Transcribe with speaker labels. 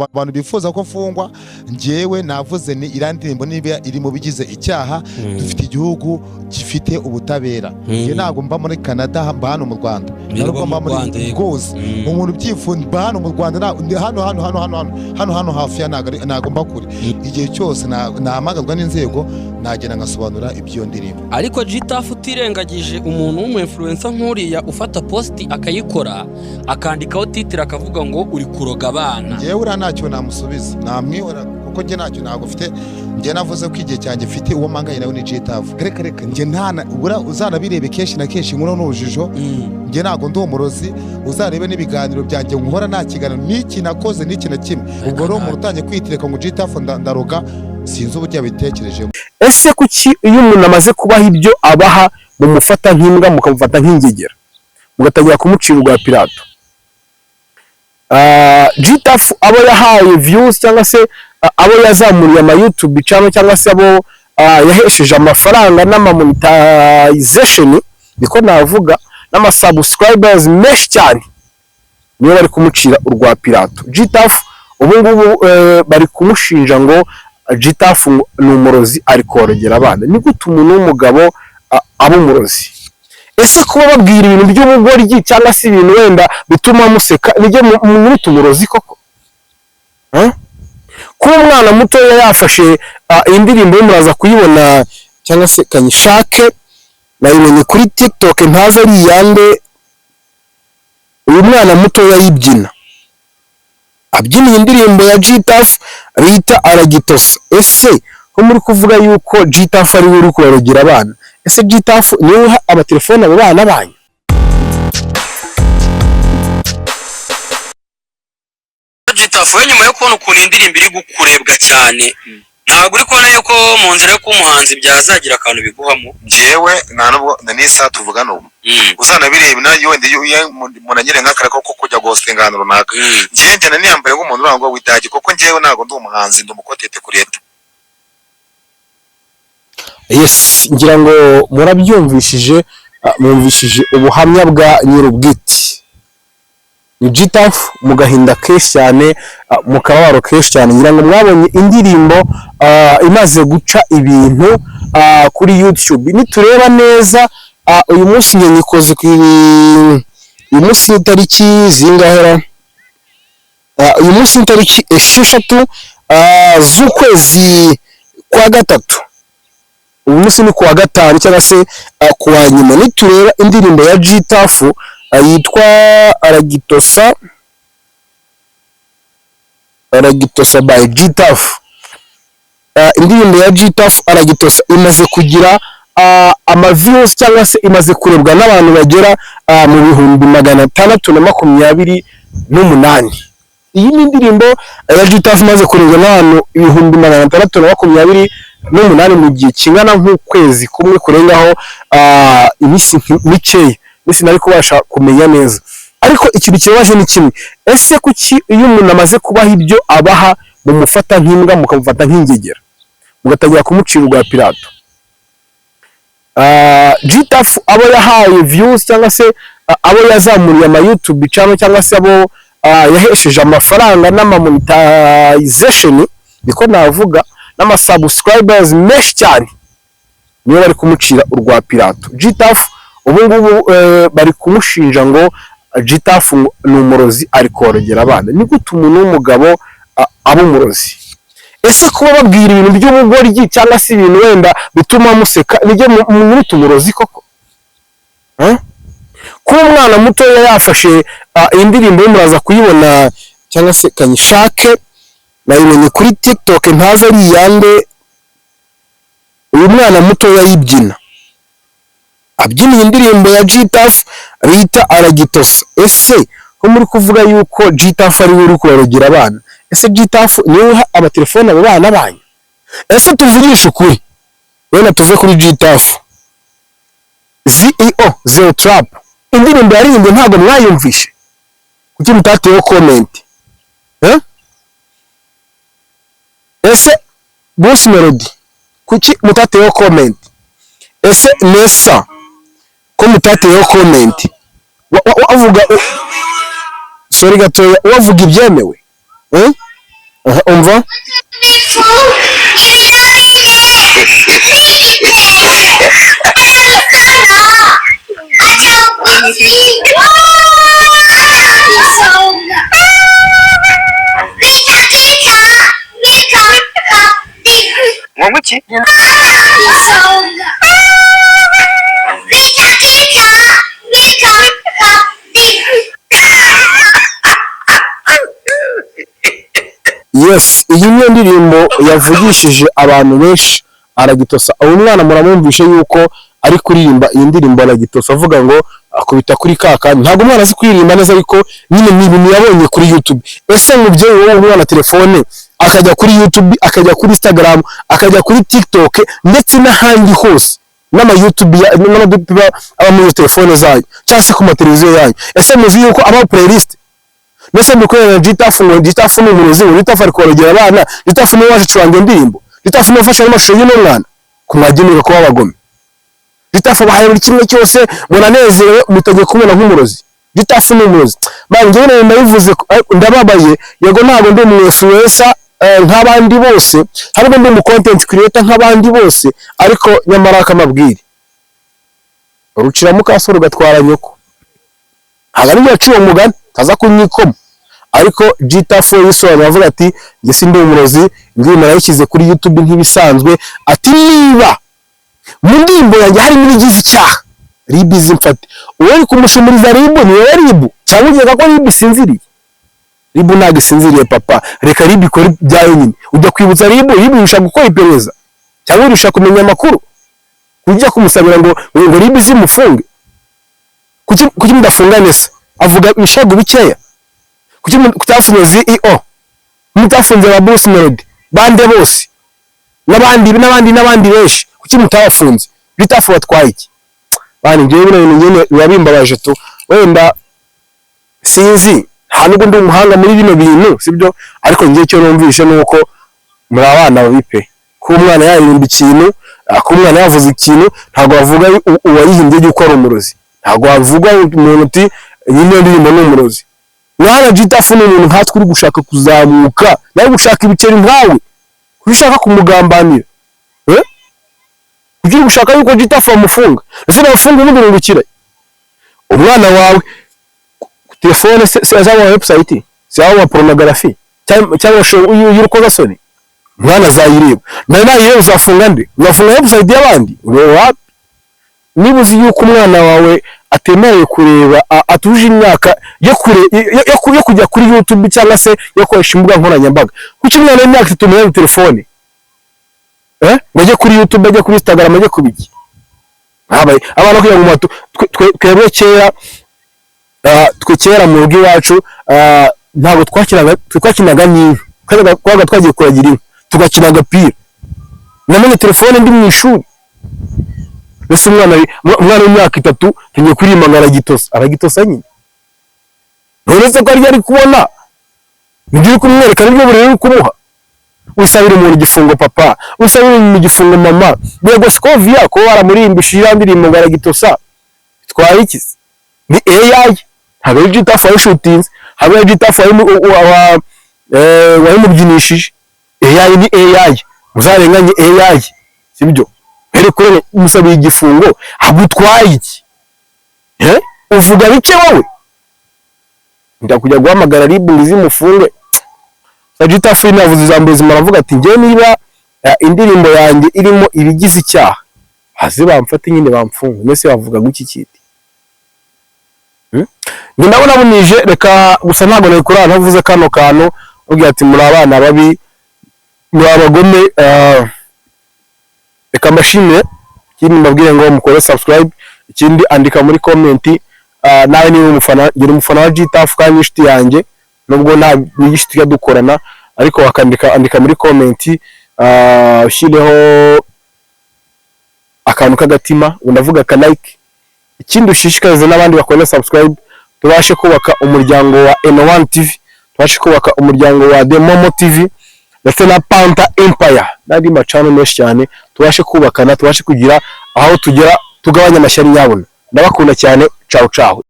Speaker 1: abantu bifuza ko mfungwa njyewe navuze ni irandirimbo niba iri mu bigize icyaha dufite igihugu gifite ubutabera nge nago mba muri Canada mba hano mu Rwanda naruko mba muri Gozi umuntu byifunda mba hano mu Rwanda hano hafi ya nago mba kuri igihe cyose namagazwa n'inzego nagena ngasobanura ibyo ndirimbo
Speaker 2: ariko Gitafu utirengagije umuntu w'umu-influencer nkuriya ufata posti akayikora akandikaho titre akavuga ngo uri kuroga abana
Speaker 1: njyewe ntacyo namusubiza namwihora kuko nge ntacyo nago ufite nge navuze ko igihe cyanjye mfite uwo manganye nawe ni Gitafu reka nge ntana uzanabirebe kenshi na kenshi nkuru n'urujijo nge nago ndi umurozi uzarebe n'ibiganiro byanjye nkora nta kiganiro n'iki nakoze n'iki na kimwe ubwo rero umuntu utangiye kwitireka ngo Gitafu ndaroga sinzi uburyo yabitekerejemo.
Speaker 3: Ese kuki iyo umuntu amaze kubaha ibyo abaha mumufata nk'imbwa mukamufata nk'ingegera mugatangira kumucira urwa Pilato? Gitafu abo yahaye views cyangwa se abo yazamuriye ama YouTube channel cyangwa se abo yahesheje amafaranga n'amamonetization niko navuga n'ama subscribers menshi cyane niyo bari kumucira urwa Pilato. Gitafu ubu ngubu bari kumushinja ngo Gitafu ni umurozi ari korogera abana. Ni gute umuntu w'umugabo aba umurozi? Ese kuba babwira ibintu by'ubugoryi cyangwa se ibintu wenda bituma museka nijye muri tumurozi koko? Kuba umwana muto yafashe indirimbo muraza kuyibona cyangwa se kanyishake nayimenye kuri TikTok ntaza ari yande uyu mwana muto yayibyina abyina indirimbo ya Gitafu bita aragitosa. Ese ko muri kuvuga yuko Gitafu ari we uri kubarogera abana, ese Gitafu niwe uha amatelefone abo bana banyu?
Speaker 2: Gitafu nyuma yo kubona ukuntu indirimbo iri gukurebwa cyane ntabwo uri kubona yuko mu nzira yo kumuhanzi byazagira akantu biguhamo?
Speaker 1: Njyewe nta nubwo nisa tuvugana ubu uzanabireba nayo wende munanyire nk'akara ko kujya gosengana runaka njye na niyambere nk'umuntu urango witaje kuko njyewe nago ndi umuhanzi ndi umukotete kuri leta.
Speaker 3: Yes, ngira ngo murabyumvishije mwumvishije ubuhamya bwa nyirubwiti. Ni Gitafu mu gahinda kenshi cyane mu kababaro kenshi cyane ngira ngo mwabonye indirimbo imaze guca ibintu kuri YouTube. Nitureba neza uyu munsi nyikoze ku uyu munsi itariki zingahera uyu munsi itariki 6 z'ukwezi kwa gatatu uyu munsi ni kuwa gatanu cyangwa se kuwa nyuma. Nitureba indirimbo ya Gitafu yitwa aragitosa by Gitafu. Indirimbo ya Gitafu aragitosa imaze kugira views cyangwa se imaze kurebwa n'abantu bagera mu bihumbi 628. Iyi ni indirimbo ya Gitafu imaze kurebwa n'abantu ibihumbi 628 mu gihe kingana nk'ukwezi kumwe kurengaho iminsi mikeya isi nari kubasha kumenya neza. Ariko ikintu kibaje ni kimwe, ese kuki iyo umuntu amaze kubaha ibyo abaha mumufata nk'imbwa mukamufata nk'ingegera mugatangira kumucira urwa Pilato? Gitafu abo yahaye views cyangwa se abo yazamuriye ama YouTube channel cyangwa se abo yahesheje amafaranga n'amamonetization niko navuga n'ama subscribers menshi cyane niyo bari kumucira urwa Pilato. Gitafu ubu ngubu bari kumushinja ngo Gitafu ni umurozi ari korogera abana. Ni gute umuntu w'umugabo aba umurozi? Ese kuba babwira ibintu by'ubugoryi cyangwa se ibintu wenda bituma museka nijye muri tumurozi koko? Kuba umwana muto yafashe indirimbo muraza kuyibona cyangwa se kanyishake nayimenye kuri TikTok ntaza ari yande uyu mwana muto yayibyina abyina indirimbo ya Gitafu bita aragitosa. Ese ko muri kuvuga yuko Gitafu ari we uri kubarogera abana, ese Gitafu niwe uha amatelefone abo bana banyu? Ese tuvugisha ukuri wenda tuve kuri Gitafu CEO Zero Trap indirimbo yaririmbye ntabwo mwayumvishe kuki mutateyeho comment? Ese Bruce Melody kuki mutateyeho comment? Ese Nessa ko mutateyeho comment? Wavuga sorry gatoya wavuga ibyemewe urumva
Speaker 2: Ngomuki?
Speaker 3: Yes, iyi ni indirimbo yavugishije abantu benshi aragitosa. Uyu mwana muramwumvishe yuko ari kuririmba iyi ndirimbo aragitosa avuga ngo akubita kuri kaka. Ntabwo umwana azi kuririmba neza ariko nyine ni ibintu yabonye kuri YouTube. Ese umubyeyi wowe umwana telefone akajya kuri YouTube, akajya kuri Instagram, akajya kuri TikTok ndetse n'ahandi hose n'ama YouTube n'amadupe aba muri telefone zanyu cyangwa se ku mateleviziyo yanyu. Ese muzi yuko aba playlist Nese mukorera Gitafu ngo Gitafu ni umurozi, Gitafu ari korogera abana, Gitafu ni waje curanga indirimbo, Gitafu ni ufasha amashusho y'umwana kumwagenera ko babagome. Gitafu abahaye buri kimwe cyose munanezerewe mutage kumena nk'umurozi. Gitafu ni umurozi. Bangiye none ndabivuze ndababaye yego ntabwo ndi umwesu wesa nk'abandi bose, ntabwo ndi mu content creator nk'abandi bose ariko nyamara akamabwire. Urucira mukasoro gatwara nyoko. Hagani yaciye umugani kaza kunyikoma ariko Gitafu yisobanura avuga ati nge sindi umurozi indirimbo yashyize kuri YouTube nk'ibisanzwe ati niba mu ndirimbo yanjye harimo ibigize icyaha RIB zimfate uwo ari kumushumuriza RIB ni wowe RIB cyangwa ugiye ko RIB sinziriye RIB ntabwo isinziriye papa reka RIB ikora byayo nyine ujya kwibutsa RIB irusha gukora iperereza cyangwa irusha kumenya amakuru ujya kumusabira ngo RIB zimufunge kuki mudafunga neza avuga ibishago bikeya kuki kutafunze CEO mutafunze ba Bruce Melody bande bose n'abandi benshi kuki mutabafunze Gitafu watwaye iki bani ngiye nyine bibimbabaje tu wenda sinzi nta nubwo ndi umuhanga muri bino bintu sibyo ariko ngiye cyo numvishe nuko muri abana babipe ku mwana yaririmba ikintu ku mwana yavuze ikintu ntago bavuga uwayihimbye yuko ari umurozi ntago bavuga umuntu uti nyine ndirimbo n'umurozi mwana Gitafu ni umuntu nkatwe uri gushaka kuzamuka nawe gushaka ibiceri nkawe kubishaka kumugambanira kugira gushaka yuko Gitafu amufunga ese bafunga n'ugurungukira umwana wawe telefone se za website za pornography cyangwa y'uruko gasoni mwana zayireba nayo uzafunga nde uzafunga website y'abandi wapi nibuzi yuko umwana wawe atemerewe kureba atuje imyaka yo kujya kuri YouTube cyangwa se yo koresha imbuga nkoranyambaga kuki umwana w'imyaka 3 muri telefone bajye kuri YouTube bajye kuri Instagram bajye kubiki habaye abantu kugira ngo twebwe kera mu rugo iwacu ntabwo twakinaga n'inka kwaga twagiye kuragira inka tugakina agapira namenye telefone ndi mu ishuri Bese umwana w'imyaka 3 tugiye kuririmba aragitosa nyine uretse ko ari kubona ngiye kumwereka nibyo buri kumuha usabira umuntu igifungo papa usabira umuntu igifungo mama yego Scovia ko waramurimbishira ndirimbo aragitosa twaye iki ni AI habe Gitafu ayishutinze habe Gitafu wayimubyinishije AI ni AI uzarenganye AI sibyo kure umusabiye igifungo agutwaye iki uvuga bike wowe ndakujya guhamagara RIB zimufunge Gitafu inavuze ijambo zimaravuga ati ngiye niba indirimbo yanjye irimo ibigize icyaha haze bamfate nyine bamfunga nese bavuga guki kiti ndabona bunije reka gusa ntago nayikurana navuze kano kantu ugiye ati muri abana babi muri abagome reka mbashimire ikindi mbabwire ngo mukore subscribe ikindi andika muri comment nawe niba umufana wa Gitafu kandi inshuti yanjye nubwo nta nyigisho dukorana ariko andika muri comment ushyireho akantu k'agatima ndavuga ka like ikindi ushishikarize n'abandi bakora subscribe tubashe kubaka umuryango wa N1 TV tubashe kubaka umuryango wa The Momo TV ndetse na Panta Empire n'andi macano menshi cyane tubashe kubakana tubashe kugira aho tugera tugabanya amashyari yabona ndabakunda cyane ciao ciao